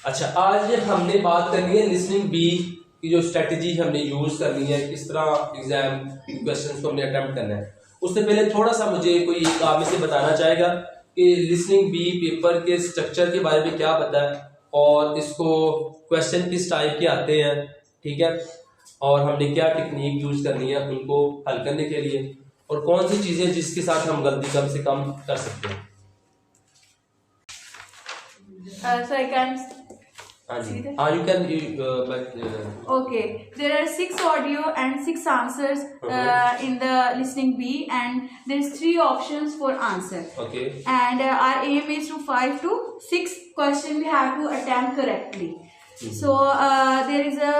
अच्छा, आज हमने बात करनी है लिसनिंग बी की जो स्ट्रेटजी हमने यूज करनी है, किस तरह एग्जाम क्वेश्चंस को हमने अटेम्प्ट करना है। उससे पहले थोड़ा सा मुझे कोई आप में से बताना चाहेगा कि लिसनिंग बी पेपर के स्ट्रक्चर के बारे में क्या पता है और इसको क्वेश्चन किस टाइप के आते हैं, ठीक है, और हमने क्या टेक्निक यूज करनी है उनको हल करने के लिए, और कौन सी चीजें जिसके साथ हम गलती कम से कम कर सकते हैं। So I can ji, see that. you can Okay, there are 6 audio and 6 answers in the listening B, and there's 3 options for answer. okay. And our aim is to 5 to 6 question we have to attempt correctly. So there is a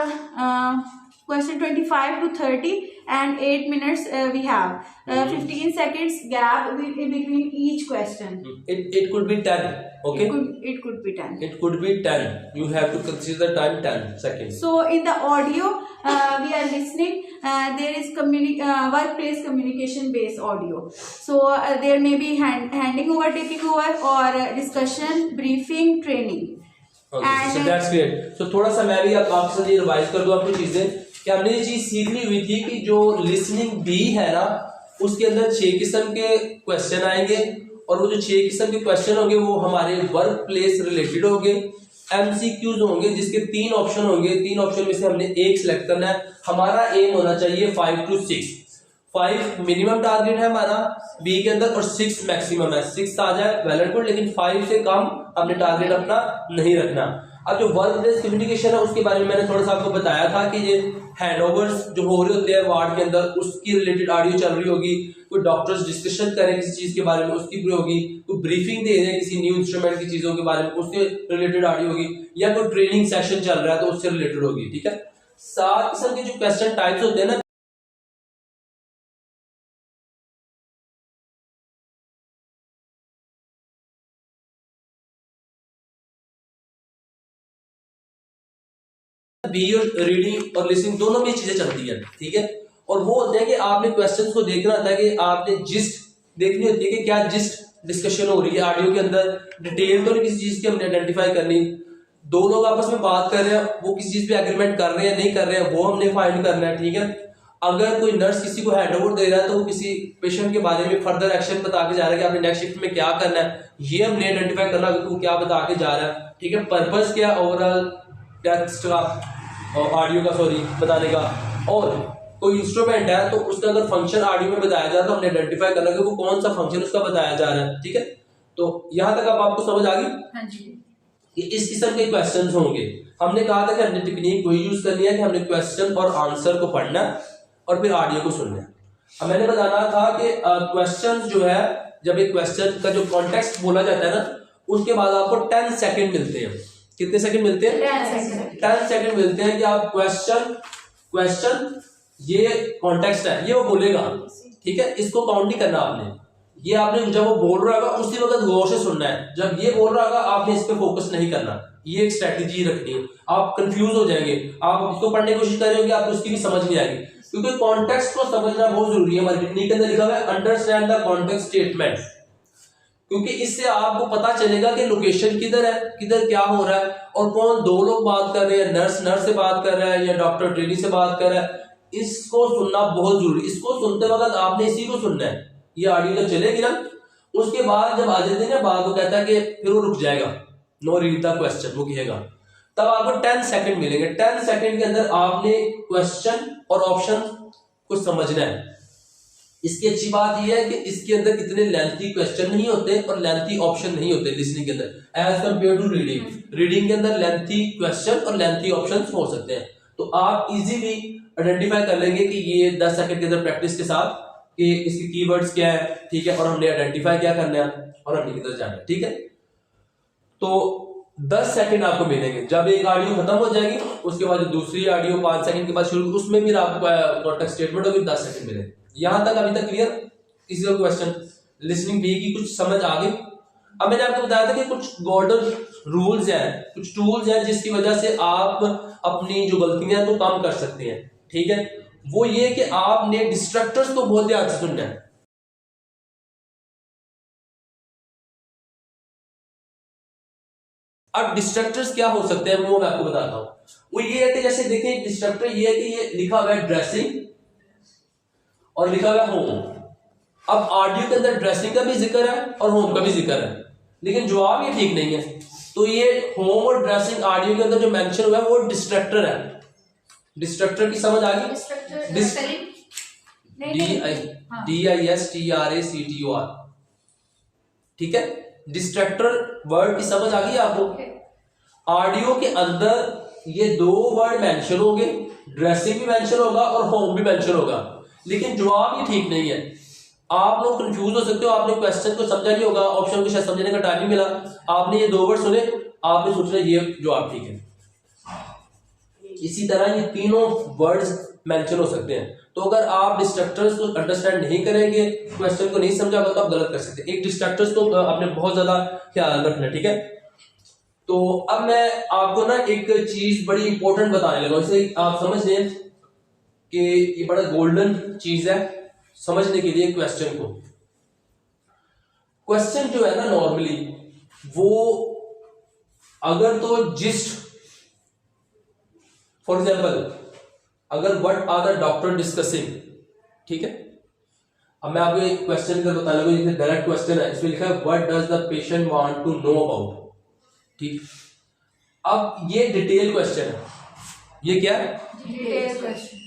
question 25 to 30 and 8 minutes we have. 15 seconds gap between each question. It could be 10. Okay. It could be 10. It could be 10. You have to consider the time 10 seconds. So in the audio we are listening, there is workplace communication based audio. So there may be handing over, taking over, or discussion, briefing, training. Okay, so that's great. So थोड़ा सा मैं भी आपके साथ ये revise कर दूं आपको चीजें कि हमने ये चीज सीख ली हुई थी कि जो लिसनिंग बी है ना, उसके अंदर 6 किस्म के क्वेश्चन आएंगे और वो जो 6 किस्म के क्वेश्चन होंगे वो हमारे वर्क प्लेस रिलेटेड होंगे, एमसीक्यूज होंगे जिसके 3 ऑप्शन होंगे। 3 ऑप्शन में से हमने एक सिलेक्ट करना है। हमारा एम होना चाहिए 5 to 6। 5 मिनिमम टारगेट है हमारा बी के अंदर और 6 मैक्सिमम है। 6 आ जाए वेल एंड गुड, लेकिन 5 से कम हमने टारगेट अपना नहीं रखना। अब जो वर्क प्लेस कम्युनिकेशन है उसके बारे में मैंने थोड़ा सा आपको बताया था कि ये हैंडओवर्स जो हो रहे होते हैं वार्ड के अंदर उसकी रिलेटेड ऑडियो चल रही होगी, कोई डॉक्टर्स डिस्कशन करें किसी चीज के बारे में उसकी भी होगी, कोई ब्रीफिंग दे रहे हैं किसी न्यू इंस्ट्रूमेंट की चीजों के बारे में उससे रिलेटेड ऑडियो होगी, या कोई ट्रेनिंग सेशन चल रहा है तो उससे रिलेटेड होगी। ठीक है, 7 किस्म के जो क्वेश्चन टाइप्स होते हैं ना, बी और रीडिंग और लिसनिंग दोनों में चीजें चलती है। ठीक है, और वो होते हैं कि आपने क्वेश्चंस को देखना होता है कि आपने जिस्ट देखनी होती है कि क्या जिस्ट डिस्कशन हो रही है ऑडियो के अंदर, डिटेल तो नहीं किसी चीज की हमने आइडेंटिफाई करनी। 2 लोग आपस में बात कर रहे हैं, वो किसी चीज पे एग्रीमेंट कर रहे हैं नहीं कर रहे हैं, वो हमने फाइंड करना है। ठीक है, अगर कोई नर्स किसी को हैंडओवर दे रहा है तो वो किसी पेशेंट के बारे में फर्दर एक्शन बता के जा रहा है कि आपने नेक्स्ट शिफ्ट में क्या करना है, ये हमने आइडेंटिफाई करना है कि वो क्या बता के जा रहा है। ठीक है, पर्पस क्या ओवरऑल टेक्स्ट का ऑडियो का बताने का, और कोई इंस्ट्रूमेंट है तो उसका अगर फंक्शन ऑडियो में बताया जा रहा है तो हमने आइडेंटिफाई करना कि वो कौन सा फंक्शन उसका बताया जा रहा है। ठीक है, तो यहां तक अब आपको समझ आ गई। हाँ जी, कि इस किस्म के क्वेश्चंस होंगे। हमने कहा था कि हमने टेक्निक वही यूज करनी है कि हमने क्वेश्चन और आंसर को पढ़ना और फिर ऑडियो को सुनना है। अब मैंने बताना था कि क्वेश्चन जो है, जब एक क्वेश्चन का जो कॉन्टेक्स्ट बोला जाता है ना, उसके बाद आपको 10 सेकंड मिलते हैं। कितने सेकंड मिलते हैं? 10 सेकंड मिलते हैं कि आप क्वेश्चन ये कॉन्टेक्स्ट है, ये वो बोलेगा। ठीक है, इसको काउंट नहीं करना आपने, ये आपने जब वो बोल रहा होगा उसी वक्त गौर से सुनना है। जब ये बोल रहा होगा आपने इस पे फोकस नहीं करना। ये एक स्ट्रेटेजी रखनी है। आप कंफ्यूज हो जाएंगे, आप इसको पढ़ने की कोशिश कर रहे होंगे, आपको उसकी भी समझ नहीं आएगी, क्योंकि कॉन्टेक्स्ट को समझना बहुत जरूरी है। हमारी टेक्निक के अंदर लिखा हुआ है अंडरस्टैंड द कॉन्टेक्स्ट स्टेटमेंट, क्योंकि इससे आपको पता चलेगा कि लोकेशन किधर है, किधर क्या हो रहा है, और कौन 2 लोग बात कर रहे हैं, नर्स से बात कर रहा है या डॉक्टर ट्रेनी से बात कर रहा है। इसको सुनना बहुत जरूरी। इसको सुनते वक्त आपने इसी को सुनना है। ये ऑडियो जब चलेगी ना, उसके बाद जब आ जाते हैं बात, वो कहता है कि फिर वो रुक जाएगा, नो रीड द क्वेश्चन, वो कहेगा, तब आपको 10 सेकंड मिलेंगे। 10 सेकंड के अंदर आपने क्वेश्चन और ऑप्शन को समझना है। इसकी अच्छी बात यह है कि इसके अंदर इतने लेंथी क्वेश्चन नहीं होते और लेंथी ऑप्शन नहीं होते लिसनिंग के अंदर as compare to reading. Reading के अंदर लेंथी क्वेश्चन और लेंथी ऑप्शंस हो सकते हैं, तो आप इजीली आइडेंटिफाई कर लेंगे कि ये 10 सेकंड के अंदर प्रैक्टिस के साथ कि इसके कीवर्ड्स क्या है। ठीक है, और हमने आइडेंटिफाई क्या करना है और हमने किधर जाना है। ठीक है, तो 10 सेकंड आपको मिलेंगे। जब एक ऑडियो खत्म हो जाएगी उसके बाद दूसरी ऑडियो 5 सेकंड के बाद शुरू, उसमें फिर आपको कॉन्टेक्स्ट स्टेटमेंट होगी, 10 सेकंड मिलेंगे। यहां तक अभी तक क्लियर? किसी का क्वेश्चन लिसनिंग बी की कुछ समझ आ गई? अब मैंने आपको बताया था कि कुछ गोल्डन रूल्स हैं, कुछ टूल्स हैं जिसकी वजह से आप अपनी जो गलतियां तो कम कर सकते हैं। ठीक है, वो ये कि आपने डिस्ट्रक्टर्स को बहुत ध्यान से सुनना है। अब डिस्ट्रक्टर्स क्या हो सकते हैं वो मैं आपको बताता हूं। वो ये है कि जैसे देखें डिस्ट्रक्टर ये है कि ये लिखा हुआ है ड्रेसिंग और लिखा हुआ है होम। अब ऑडियो के अंदर ड्रेसिंग का भी जिक्र है और होम का भी जिक्र है, लेकिन जवाब ये ठीक नहीं है। तो ये होम और ड्रेसिंग ऑडियो के अंदर जो मेंशन हुआ है वो डिस्ट्रक्टर है। डिस्ट्रक्टर की समझ आ गई? DISTRACTOR, ठीक है। डिस्ट्रक्टर वर्ड की समझ आ गई आपको? ऑडियो के अंदर ये दो वर्ड मेंशन होंगे, ड्रेसिंग भी मेंशन होगा और होम भी मेंशन होगा, लेकिन जवाब ही ठीक नहीं है। आप लोग कंफ्यूज हो सकते हो, आपने क्वेश्चन को समझा नहीं होगा, ऑप्शन को शायद समझने का टाइम नहीं मिला, आपने ये दो वर्ड सुने, आपने सोचना ये जवाब ठीक है। इसी तरह ये तीनों वर्ड्स मेंशन हो सकते हैं। तो अगर आप डिस्ट्रक्टर्स को अंडरस्टैंड नहीं करेंगे, क्वेश्चन को नहीं समझा तो आप गलत कर सकते हैं। एक डिस्ट्रक्टर्स को आपने बहुत ज्यादा ख्याल रखना, ठीक है। तो अब मैं आपको ना एक चीज बड़ी इंपॉर्टेंट बताने लगा, इसे आप समझ लें कि ये बड़ा गोल्डन चीज है समझने के लिए क्वेश्चन को। क्वेश्चन जो है ना नॉर्मली वो अगर तो जिस्ट, फॉर एग्जाम्पल अगर what are the doctor discussing, ठीक है। अब मैं आपको एक क्वेश्चन कर बता लूंगा, जैसे डायरेक्ट क्वेश्चन है, इसमें लिखा है what does the patient want to know about, ठीक। अब ये डिटेल क्वेश्चन है, ये क्या है?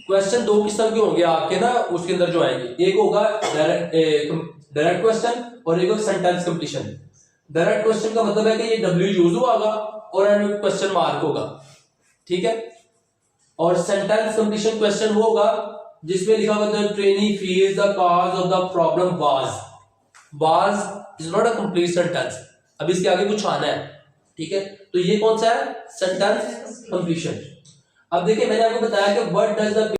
क्वेश्चन दो किस्म के होंगे आपके ना उसके अंदर जो आएंगे, एक होगा डायरेक्ट क्वेश्चन और एक होगा सेंटेंस कंप्लीशन। डायरेक्ट क्वेश्चन का मतलब है कि ये W यूज हुआ होगा और क्वेश्चन मार्क होगा, ठीक है। और सेंटेंस कंप्लीशन क्वेश्चन वो होगा जिसमें लिखा होगा the trainee feels the cause of the problem was is not a complete sentence, अब इसके आगे कुछ आना है, ठीक है। तो ये कौन सा है? Sentence completion. अब देखिए मैंने आपको बताया कि व्हाट डज द